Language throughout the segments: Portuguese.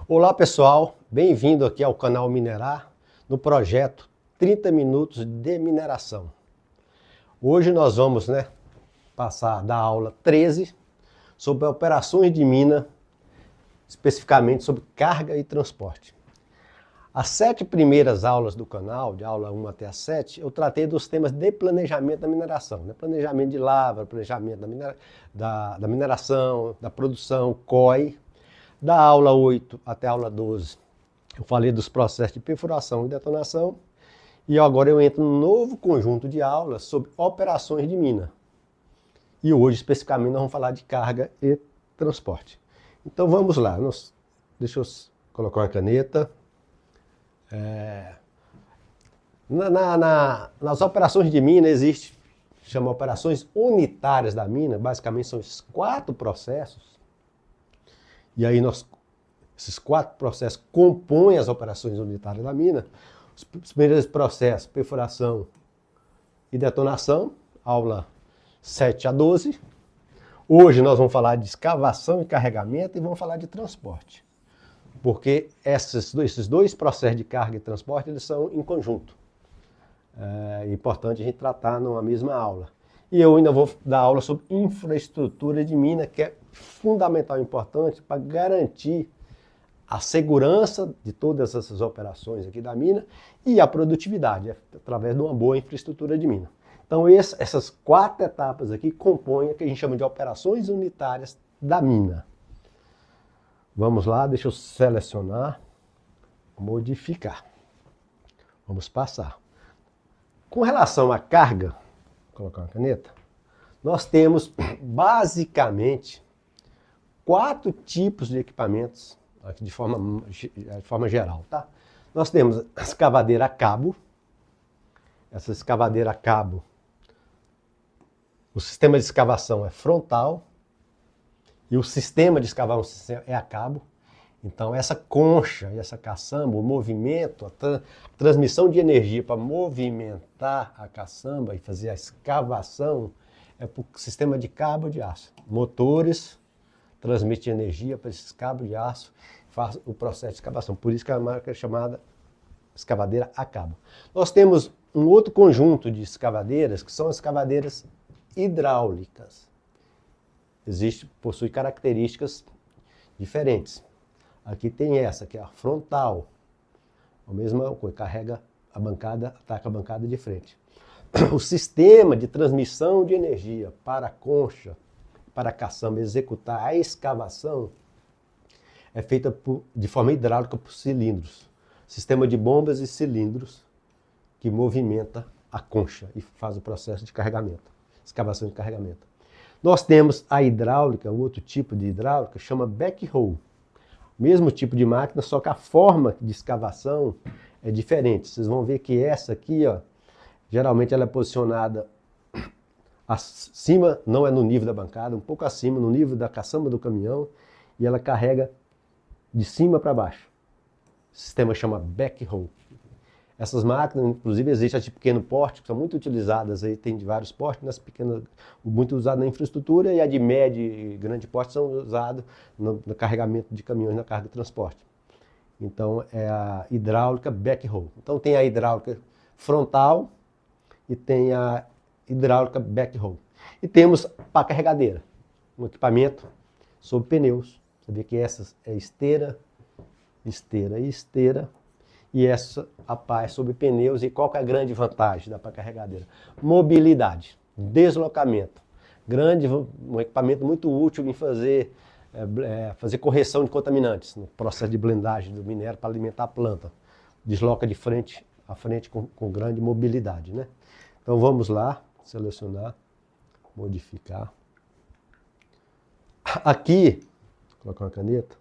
Olá pessoal, bem-vindo aqui ao canal Minerar, no projeto 30 minutos de mineração. Hoje nós vamos passar da aula 13 sobre operações de mina, especificamente sobre carga e transporte. As 7 primeiras aulas do canal, de aula 1 até a 7, eu tratei dos temas de planejamento da mineração, planejamento de lavra, planejamento da mineração, da produção, COI. Da aula 8 até a aula 12, eu falei dos processos de perfuração e detonação. E agora eu entro num novo conjunto de aulas sobre operações de mina. E hoje, especificamente, nós vamos falar de carga e transporte. Então vamos lá. Deixa eu colocar uma caneta. Nas operações de mina chama operações unitárias da mina. Basicamente são esses 4 processos. E aí esses 4 processos compõem as operações unitárias da mina. Os primeiros processos, perfuração e detonação, aula 7 a 12. Hoje nós vamos falar de escavação e carregamento e vamos falar de transporte. Porque esses dois processos de carga e transporte, eles são em conjunto. É importante a gente tratar numa mesma aula. E eu ainda vou dar aula sobre infraestrutura de mina, que é fundamental e importante para garantir a segurança de todas essas operações aqui da mina e a produtividade, através de uma boa infraestrutura de mina. Então essas 4 etapas aqui compõem o que a gente chama de operações unitárias da mina. Vamos lá, deixa eu selecionar, modificar. Vamos passar. Com relação à carga, vou colocar uma caneta, nós temos basicamente 4 tipos de equipamentos aqui de forma geral, tá? Nós temos a escavadeira a cabo. Essa escavadeira a cabo, o sistema de escavação é frontal e o sistema de escavação é a cabo. Então essa concha e essa caçamba, o movimento, a transmissão de energia para movimentar a caçamba e fazer a escavação é para o sistema de cabo de aço. Motores transmitem energia para esses cabos de aço, faz o processo de escavação. Por isso que a marca é chamada escavadeira a cabo. Nós temos um outro conjunto de escavadeiras, que são as escavadeiras hidráulicas. Possui características diferentes. Aqui tem essa, que é a frontal. A mesma coisa, carrega a bancada, ataca a bancada de frente. O sistema de transmissão de energia para a concha, para a caçamba executar a escavação, é feita de forma hidráulica por cilindros. Sistema de bombas e cilindros que movimenta a concha e faz o processo de carregamento, escavação de carregamento. Nós temos a hidráulica, um outro tipo de hidráulica, chama backhoe. Mesmo tipo de máquina, só que a forma de escavação é diferente. Vocês vão ver que essa aqui, geralmente ela é posicionada acima, não é no nível da bancada, um pouco acima, no nível da caçamba do caminhão, e ela carrega de cima para baixo. O sistema chama backhoe. Essas máquinas, inclusive, existem de pequeno porte, que são muito utilizadas, aí tem de vários portes, nas pequenas, muito usadas na infraestrutura, e a de médio e grande porte são usadas no carregamento de caminhões na carga de transporte. Então, é a hidráulica backhoe. Então, tem a hidráulica frontal e tem a hidráulica backhoe. E temos pá carregadeira, um equipamento sob pneus. Você vê que essa é esteira, esteira e esteira. E essa a pá é sobre pneus. E qual que é a grande vantagem da pá carregadeira? Mobilidade, deslocamento. Um equipamento muito útil em fazer correção de contaminantes no processo de blendagem do minério para alimentar a planta. Desloca de frente a frente com grande mobilidade, né? Então vamos lá, selecionar, modificar. Aqui, vou colocar uma caneta.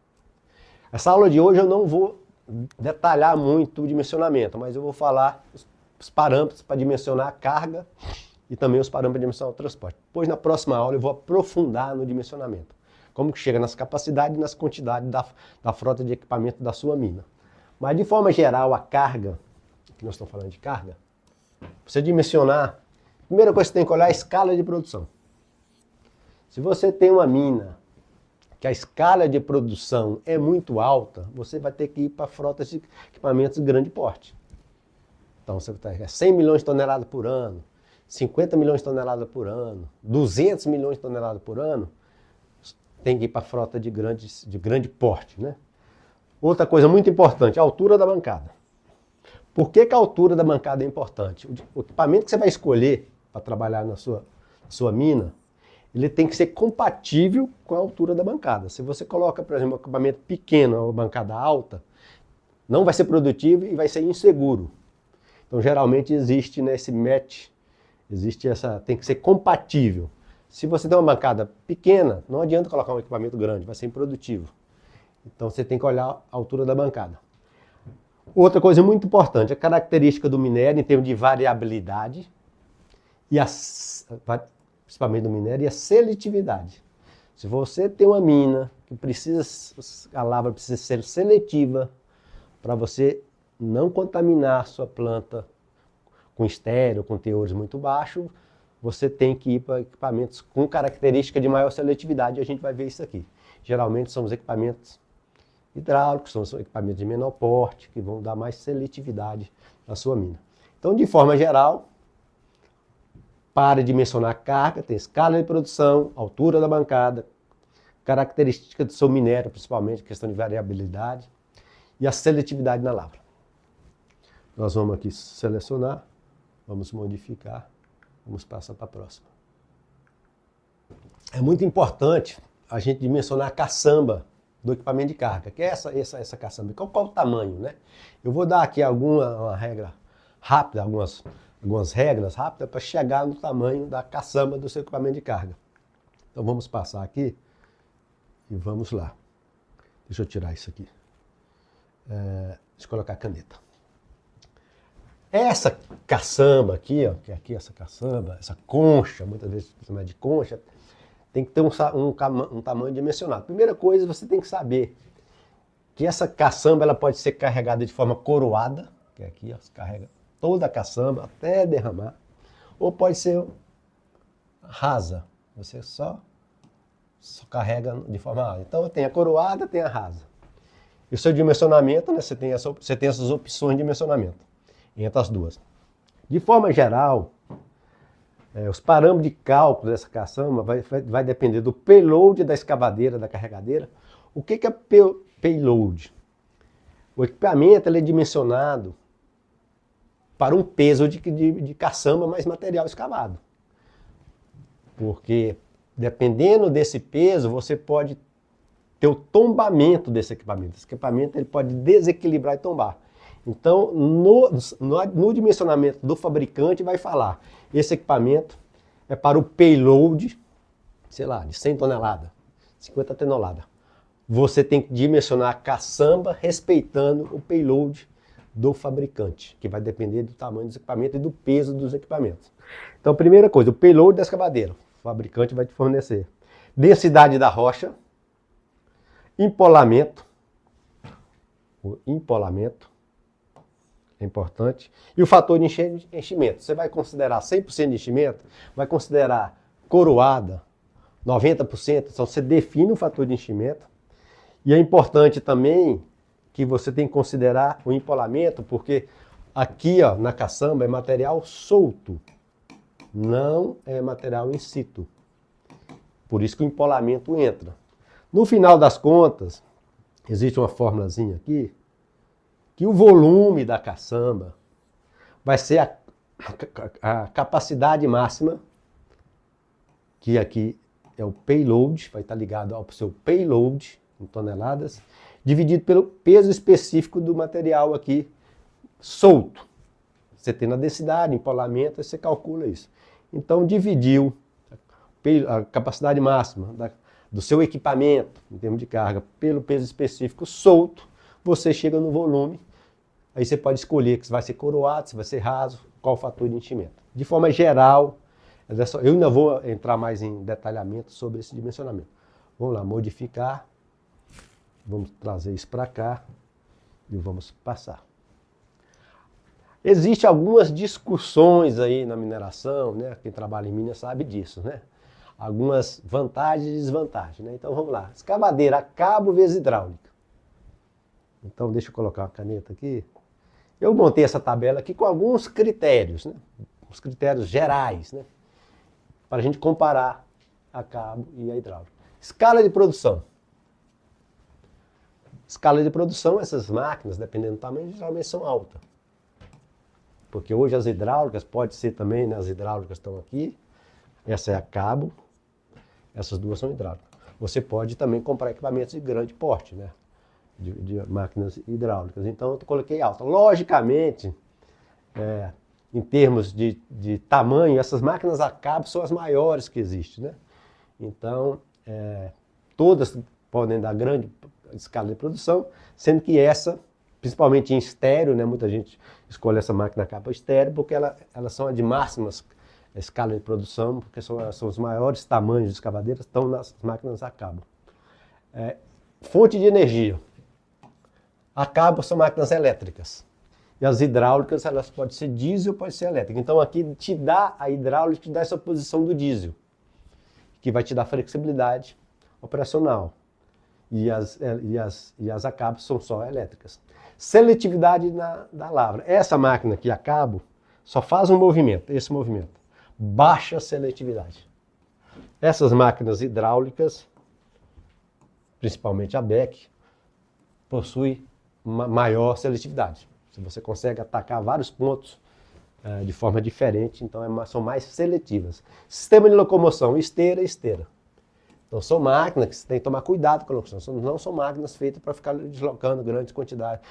Essa aula de hoje eu não vou detalhar muito o dimensionamento, mas eu vou falar os parâmetros para dimensionar a carga e também os parâmetros para dimensionar o transporte. Depois, na próxima aula, eu vou aprofundar no dimensionamento. Como que chega nas capacidades e nas quantidades da frota de equipamento da sua mina. Mas, de forma geral, a carga, que nós estamos falando de carga, você dimensionar, a primeira coisa que você tem que olhar é a escala de produção. Se você tem uma mina que a escala de produção é muito alta, você vai ter que ir para frotas de equipamentos de grande porte. Então você vai ter 100 milhões de toneladas por ano, 50 milhões de toneladas por ano, 200 milhões de toneladas por ano, tem que ir para frota de grande porte, né? Outra coisa muito importante, a altura da bancada. Por que a altura da bancada é importante? O equipamento que você vai escolher para trabalhar na sua mina, ele tem que ser compatível com a altura da bancada. Se você coloca, por exemplo, um equipamento pequeno, uma bancada alta, não vai ser produtivo e vai ser inseguro. Então, geralmente existe nesse match, tem que ser compatível. Se você tem uma bancada pequena, não adianta colocar um equipamento grande, vai ser improdutivo. Então você tem que olhar a altura da bancada. Outra coisa muito importante, a característica do minério em termos de variabilidade, principalmente do minério, e a seletividade. Se você tem uma mina que a lavra precisa ser seletiva para você não contaminar a sua planta com estéreo, com teores muito baixos, você tem que ir para equipamentos com característica de maior seletividade, e a gente vai ver isso aqui. Geralmente são os equipamentos hidráulicos, são os equipamentos de menor porte, que vão dar mais seletividade na sua mina. Então, de forma geral, para dimensionar a carga, tem escala de produção, altura da bancada, característica do seu minério, principalmente, questão de variabilidade, e a seletividade na lavra. Nós vamos aqui selecionar, vamos modificar, vamos passar para a próxima. É muito importante a gente dimensionar a caçamba do equipamento de carga, que é essa caçamba. Qual o tamanho, né? Eu vou dar aqui uma regra rápida, algumas regras rápidas para chegar no tamanho da caçamba do seu equipamento de carga. Então vamos passar aqui e vamos lá. Deixa eu tirar isso aqui. Deixa eu colocar a caneta. Essa caçamba aqui, ó, que é aqui essa caçamba, essa concha, muitas vezes se chama de concha, tem que ter um tamanho dimensionado. Primeira coisa, você tem que saber que essa caçamba ela pode ser carregada de forma coroada, que é aqui, ó, você carrega toda a caçamba até derramar, ou pode ser rasa, você só carrega de forma rasa. Então tem a coroada, tem a rasa. E o seu dimensionamento, né, você tem essas opções de dimensionamento entre as duas. De forma geral, os parâmetros de cálculo dessa caçamba vai depender do payload da escavadeira, da carregadeira. O que é payload? O equipamento ele é dimensionado para um peso de caçamba mais material escavado. Porque, dependendo desse peso, você pode ter o tombamento desse equipamento. Esse equipamento ele pode desequilibrar e tombar. Então, no dimensionamento do fabricante vai falar, esse equipamento é para o payload, sei lá, de 100 toneladas, 50 toneladas. Você tem que dimensionar a caçamba respeitando o payload do fabricante, que vai depender do tamanho dos equipamentos e do peso dos equipamentos. Então, primeira coisa, o payload da escavadeira, o fabricante vai te fornecer. Densidade da rocha, empolamento, o empolamento é importante, e o fator de enchimento. Você vai considerar 100% de enchimento, vai considerar coroada, 90%, então você define o fator de enchimento. E é importante também que você tem que considerar o empolamento, porque aqui ó, na caçamba é material solto, não é material in situ. Por isso que o empolamento entra. No final das contas, existe uma formulazinha aqui, que o volume da caçamba vai ser a capacidade máxima, que aqui é o payload, vai estar ligado ao seu payload, em toneladas, dividido pelo peso específico do material aqui solto. Você tem na densidade, empolamento, você calcula isso. Então, dividiu a capacidade máxima do seu equipamento, em termos de carga, pelo peso específico solto, você chega no volume, aí você pode escolher se vai ser coroado, se vai ser raso, qual o fator de enchimento. De forma geral, eu ainda vou entrar mais em detalhamento sobre esse dimensionamento. Vamos lá, modificar, vamos trazer isso para cá e vamos passar. Existem algumas discussões aí na mineração, né? Quem trabalha em mina sabe disso, né? algumas vantagens e desvantagens, né? Então vamos lá. Escavadeira a cabo vezes hidráulica. Então deixa eu colocar uma caneta aqui. Eu montei essa tabela aqui com alguns critérios, né? Os critérios gerais, né? Para a gente comparar a cabo e a hidráulica. Escala de produção. Escala de produção, essas máquinas, dependendo do tamanho, geralmente são altas. Porque hoje as hidráulicas, pode ser também, né, as hidráulicas estão aqui, essa é a cabo, essas duas são hidráulicas. Você pode também comprar equipamentos de grande porte, né, de máquinas hidráulicas. Então eu coloquei alta. Logicamente, em termos de tamanho, essas máquinas a cabo são as maiores que existem, né? Então, todas podem dar grande escala de produção, sendo que essa, principalmente em estéreo, né, muita gente escolhe essa máquina a cabo estéreo, porque elas são de máximas escala de produção, porque são os maiores tamanhos de escavadeiras, estão nas máquinas a cabo. Fonte de energia. A cabo são máquinas elétricas. E as hidráulicas, elas podem ser diesel, pode ser elétrica. Então aqui a hidráulica te dá essa posição do diesel, que vai te dar flexibilidade operacional. E as a cabo são só elétricas. Seletividade da lavra. Essa máquina aqui a cabo só faz um movimento, esse movimento. Baixa seletividade. Essas máquinas hidráulicas, principalmente a Beck, possui uma maior seletividade. Você consegue atacar vários pontos de forma diferente, então são mais seletivas. Sistema de locomoção, esteira. Então são máquinas que você tem que tomar cuidado com a locomoção. Não são máquinas feitas para ficar deslocando grandes quantidades,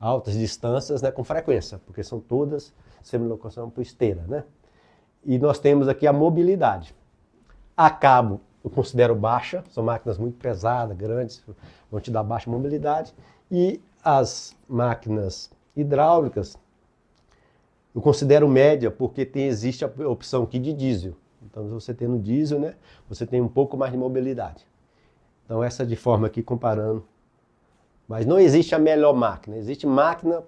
altas distâncias, né, com frequência, porque são todas sistema de locomoção por esteira, né? E nós temos aqui a mobilidade. A cabo eu considero baixa, são máquinas muito pesadas, grandes, vão te dar baixa mobilidade. E as máquinas hidráulicas eu considero média, porque existe a opção aqui de diesel. Então, você tendo diesel, né, você tem um pouco mais de mobilidade. Então, essa de forma aqui comparando. Mas não existe a melhor máquina, existe máquina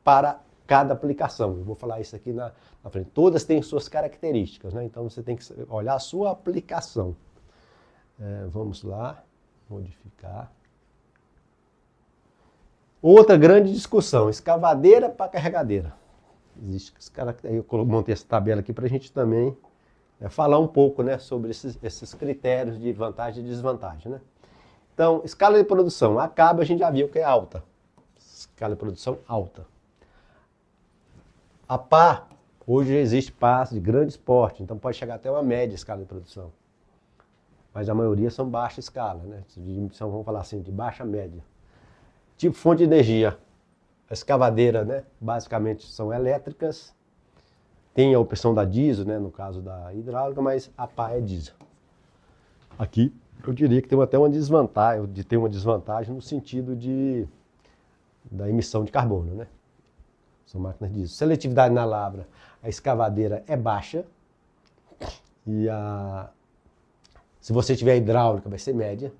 para cada aplicação. Eu vou falar isso aqui na frente. Todas têm suas características, né? Então, você tem que olhar a sua aplicação. Vamos lá, modificar. Outra grande discussão, escavadeira para carregadeira. Existe, eu montei essa tabela aqui para a gente também falar um pouco, né, sobre esses critérios de vantagem e desvantagem, né? Então, escala de produção, a cabo a gente já viu que é alta. Escala de produção alta. A pá, hoje existe pás de grande porte, então pode chegar até uma média escala de produção. Mas a maioria são baixa escala, né? Vamos falar assim, de baixa média. Tipo fonte de energia. A escavadeira, né, basicamente são elétricas. Tem a opção da diesel, né, no caso da hidráulica, mas a pá é diesel. Aqui eu diria que tem até uma desvantagem no sentido da emissão de carbono, né? São máquinas diesel. Seletividade na lavra, a escavadeira é baixa. E se você tiver hidráulica, vai ser média.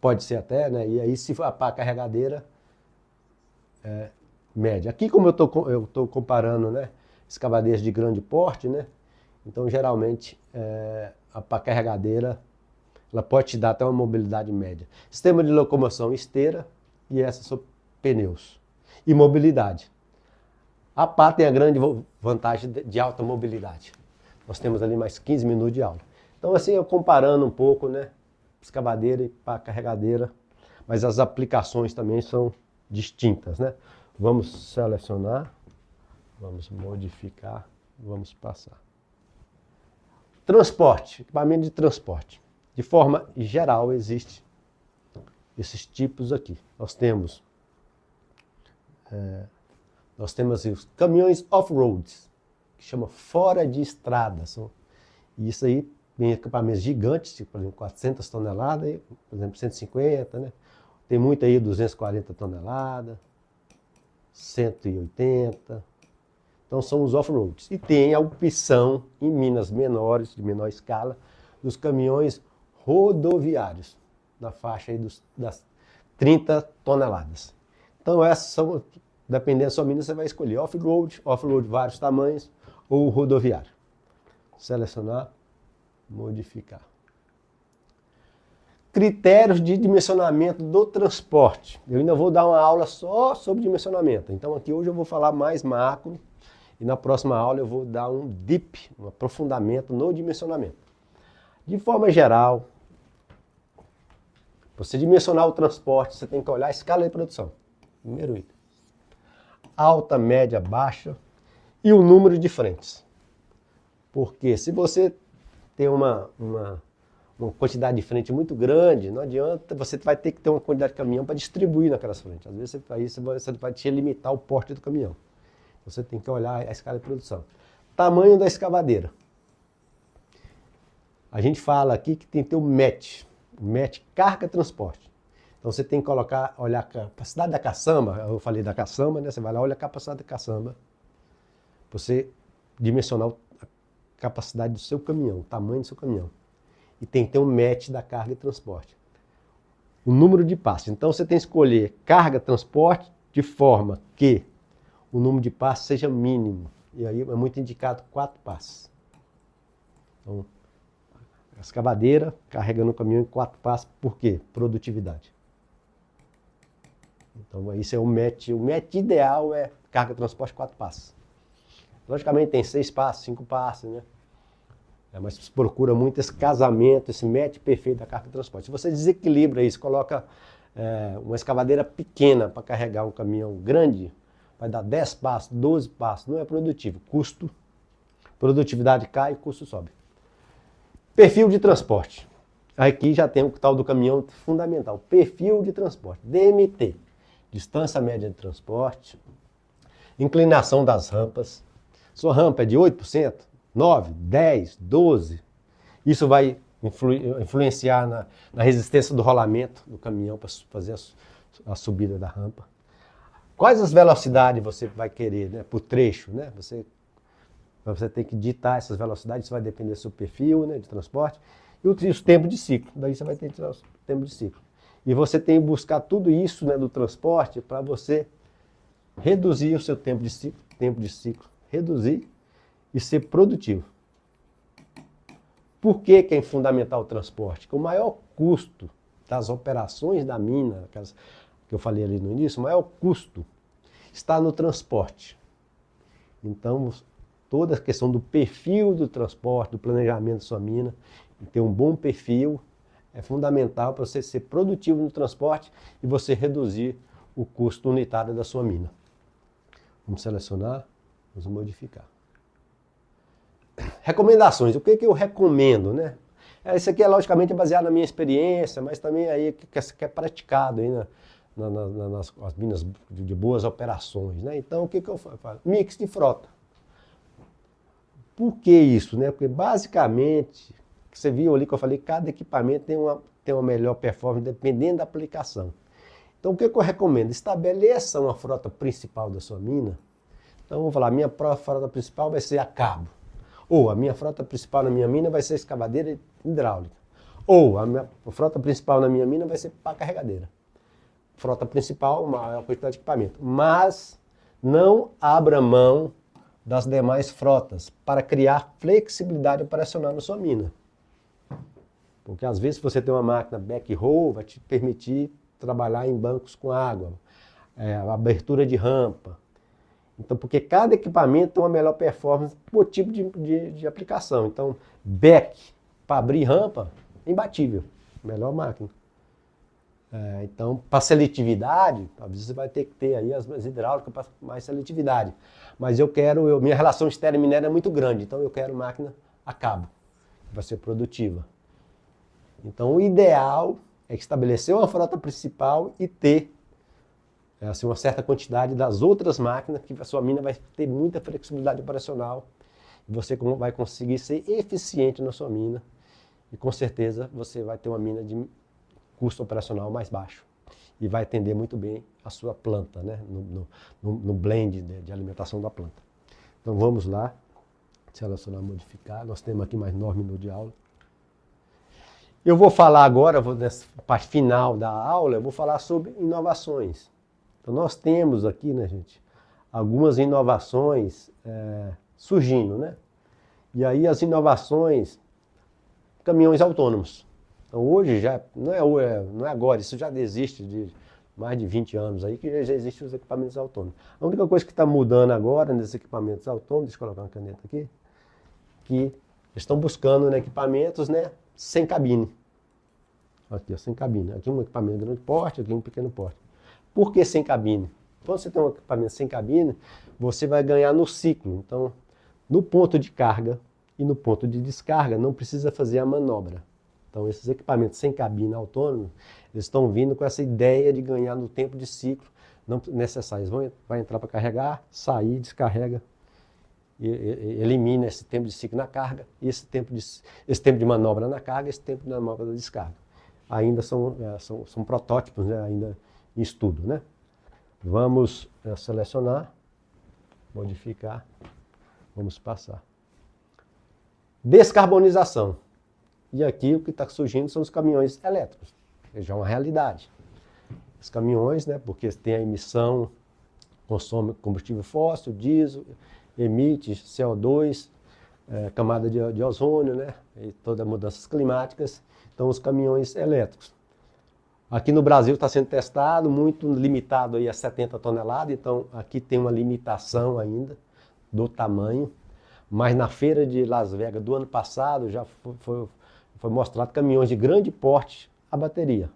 Pode ser até, né? E aí se for a pá carregadeira, média. Aqui como eu estou comparando, né, escavadeiras de grande porte, né? Então geralmente a pá carregadeira ela pode te dar até uma mobilidade média. Sistema de locomoção esteira e essas são pneus. E mobilidade. A pá tem a grande vantagem de alta mobilidade. Nós temos ali mais 15 minutos de aula. Então assim, eu comparando um pouco, né, escavadeira e pá carregadeira, mas as aplicações também são distintas, né? Vamos selecionar, vamos modificar, vamos passar. Transporte, equipamento de transporte. De forma geral, existe esses tipos aqui. Nós temos assim, os caminhões off-road, que chama fora de estrada. E isso aí tem equipamentos gigantes, tipo, por exemplo, 400 toneladas, por exemplo, 150, né? Tem muito aí 240 toneladas, 180. Então são os off-roads. E tem a opção em minas menores, de menor escala, dos caminhões rodoviários, na faixa aí das 30 toneladas. Então essas são dependendo da sua mina, você vai escolher off-road, vários tamanhos, ou rodoviário. Selecionar, modificar. Critérios de dimensionamento do transporte. Eu ainda vou dar uma aula só sobre dimensionamento. Então aqui hoje eu vou falar mais macro e na próxima aula eu vou dar um deep, um aprofundamento no dimensionamento. De forma geral, para você dimensionar o transporte, você tem que olhar a escala de produção. Primeiro item. Alta, média, baixa e o número de frentes. Porque se você tem uma quantidade de frente muito grande, não adianta, você vai ter que ter uma quantidade de caminhão para distribuir naquelas frentes. Às vezes você vai te limitar o porte do caminhão. Você tem que olhar a escala de produção. Tamanho da escavadeira. A gente fala aqui que tem que ter o MET. O MET, carga-transporte. Então você tem que olhar a capacidade da caçamba. Eu falei da caçamba, né? Você vai lá, olha a capacidade da caçamba. Você dimensionar a capacidade do seu caminhão, o tamanho do seu caminhão. E tem que ter um match da carga e transporte. O número de passos. Então você tem que escolher carga, transporte, de forma que o número de passos seja mínimo. E aí é muito indicado 4 passos. Então, a escavadeira carregando o caminhão em 4 passos. Por quê? Produtividade. Então isso é o match. O match ideal é carga, transporte, 4 passos. Logicamente tem 6 passos, 5 passos, né? Mas se procura muito esse casamento, esse match perfeito da carga de transporte. Se você desequilibra isso, coloca uma escavadeira pequena para carregar um caminhão grande, vai dar 10 passos, 12 passos, não é produtivo. Custo, produtividade cai, custo sobe. Perfil de transporte. Aqui já tem o tal do caminhão fundamental. Perfil de transporte, DMT. Distância média de transporte, inclinação das rampas. Sua rampa é de 8%, 9, 10, 12. Isso vai influenciar na resistência do rolamento do caminhão para fazer a subida da rampa. Quais as velocidades você vai querer, né, por trecho, né? Você tem que ditar essas velocidades, isso vai depender do seu perfil, né, de transporte e os tempos de ciclo. Daí você vai ter o tempo de ciclo. E você tem que buscar tudo isso, né, do transporte para você reduzir o seu tempo de ciclo, reduzir e ser produtivo. Por que é fundamental o transporte? Porque o maior custo das operações da mina, aquelas que eu falei ali no início, o maior custo está no transporte. Então, toda a questão do perfil do transporte, do planejamento da sua mina, ter um bom perfil é fundamental para você ser produtivo no transporte e você reduzir o custo unitário da sua mina. Vamos selecionar, vamos modificar. Recomendações. O que eu recomendo, né? Isso aqui é logicamente baseado na minha experiência, mas também aí que é praticado aí nas minas de boas operações, né? Então o que eu faço? Mix de frota. Por que isso, né? Porque basicamente, você viu ali que eu falei, cada equipamento tem uma melhor performance dependendo da aplicação. Então o que eu recomendo? Estabeleça uma frota principal da sua mina. Então vamos falar, a minha frota principal vai ser a cabo. Ou a minha frota principal na minha mina vai ser escavadeira hidráulica. Ou a minha frota principal na minha mina vai ser pá carregadeira. Frota principal, maior quantidade de equipamento. Mas não abra mão das demais frotas para criar flexibilidade operacional na sua mina. Porque às vezes você tem uma máquina backhoe, vai te permitir trabalhar em bancos com água, abertura de rampa. Então, porque cada equipamento tem uma melhor performance por tipo de aplicação. Então, back para abrir rampa, imbatível, melhor máquina. Então, para seletividade, talvez você vai ter que ter aí as hidráulicas para mais seletividade. Mas minha relação estéreo-minério é muito grande, então eu quero máquina a cabo, que vai ser produtiva. Então, o ideal é estabelecer uma frota principal e ter assim, uma certa quantidade das outras máquinas, que a sua mina vai ter muita flexibilidade operacional e você vai conseguir ser eficiente na sua mina e com certeza você vai ter uma mina de custo operacional mais baixo e vai atender muito bem a sua planta, né? no blend de alimentação da planta. Então vamos lá, selecionar, modificar, nós temos aqui mais 9 minutos de aula. Eu vou falar agora, nessa parte final da aula, eu vou falar sobre inovações. Então nós temos aqui, né, gente, algumas inovações surgindo, né? E aí as inovações, caminhões autônomos. Então hoje já, não é agora, isso já existe de mais de 20 anos aí, que já existem os equipamentos autônomos. A única coisa que está mudando agora nesses equipamentos autônomos, deixa eu colocar uma caneta aqui, que estão buscando, né, equipamentos, né, sem cabine. Aqui, ó, sem cabine. Aqui um equipamento de grande porte, aqui um pequeno porte. Por que sem cabine? Quando você tem um equipamento sem cabine, você vai ganhar no ciclo. Então, no ponto de carga e no ponto de descarga, não precisa fazer a manobra. Então, esses equipamentos sem cabine autônomo, eles estão vindo com essa ideia de ganhar no tempo de ciclo não necessário. Vai entrar para carregar, sair, descarrega, elimina esse tempo de ciclo na carga, esse tempo de manobra na carga, esse tempo de manobra na descarga. Ainda são protótipos, né? Ainda em estudo, né? Vamos selecionar, modificar, vamos passar. Descarbonização. E aqui o que está surgindo são os caminhões elétricos, que já é uma realidade. Os caminhões, né, porque tem a emissão, consome combustível fóssil, diesel, emite CO2, camada de ozônio, né, e todas as mudanças climáticas. Então os caminhões elétricos. Aqui no Brasil está sendo testado, muito limitado aí a 70 toneladas, então aqui tem uma limitação ainda do tamanho. Mas na feira de Las Vegas do ano passado já foi mostrado caminhões de grande porte a bateria.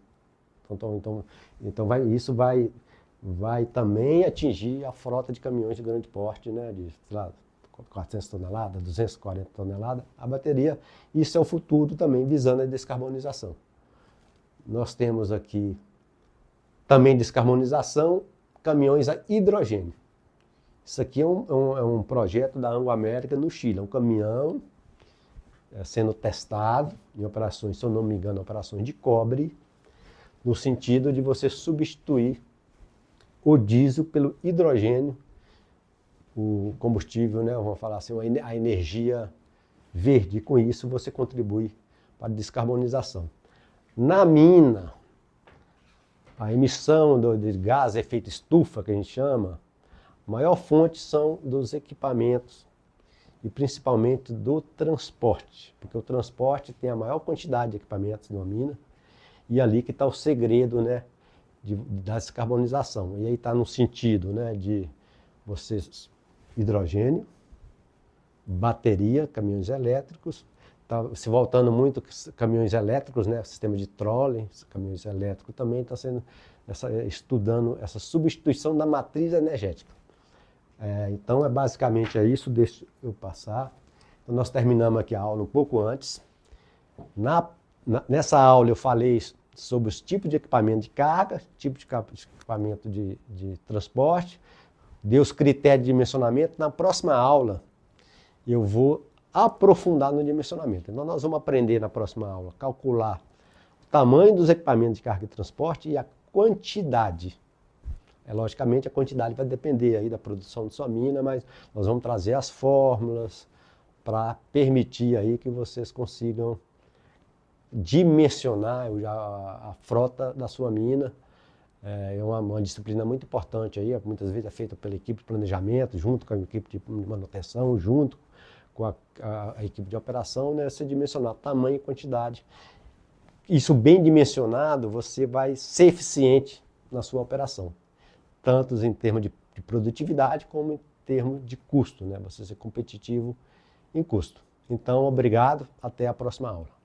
Então isso vai também atingir a frota de caminhões de grande porte, né, de, sei lá, 400 toneladas, 240 toneladas a bateria. Isso é o futuro também, visando a descarbonização. Nós temos aqui também descarbonização, caminhões a hidrogênio. Isso aqui é um projeto da Anglo América no Chile. É um caminhão sendo testado em operações, se eu não me engano, operações de cobre, no sentido de você substituir o diesel pelo hidrogênio, o combustível, né, vamos falar assim, a energia verde. E com isso você contribui para a descarbonização. Na mina, a emissão de gás efeito estufa, que a gente chama, a maior fonte são dos equipamentos e principalmente do transporte, porque o transporte tem a maior quantidade de equipamentos numa mina e ali que está o segredo, né, da descarbonização. E aí está no sentido, né, de vocês hidrogênio, bateria, caminhões elétricos, tá se voltando muito caminhões elétricos, né, sistema de trolley, caminhões elétricos também está sendo estudando essa substituição da matriz energética. Então basicamente é isso, deixa eu passar. Então, nós terminamos aqui a aula um pouco antes. Nessa aula eu falei sobre os tipos de equipamento de carga, tipo de equipamento de transporte, dei os critérios de dimensionamento. Na próxima aula eu vou aprofundar no dimensionamento. Então nós vamos aprender na próxima aula a calcular o tamanho dos equipamentos de carga e transporte e a quantidade. Logicamente a quantidade vai depender aí da produção de sua mina, mas nós vamos trazer as fórmulas para permitir aí que vocês consigam dimensionar a frota da sua mina. É uma disciplina muito importante aí, muitas vezes é feita pela equipe de planejamento, junto com a equipe de manutenção, junto com a equipe de operação, né? Você dimensionar tamanho e quantidade. Isso bem dimensionado, você vai ser eficiente na sua operação, tanto em termos de produtividade como em termos de custo, né? Você ser competitivo em custo. Então, obrigado, até a próxima aula.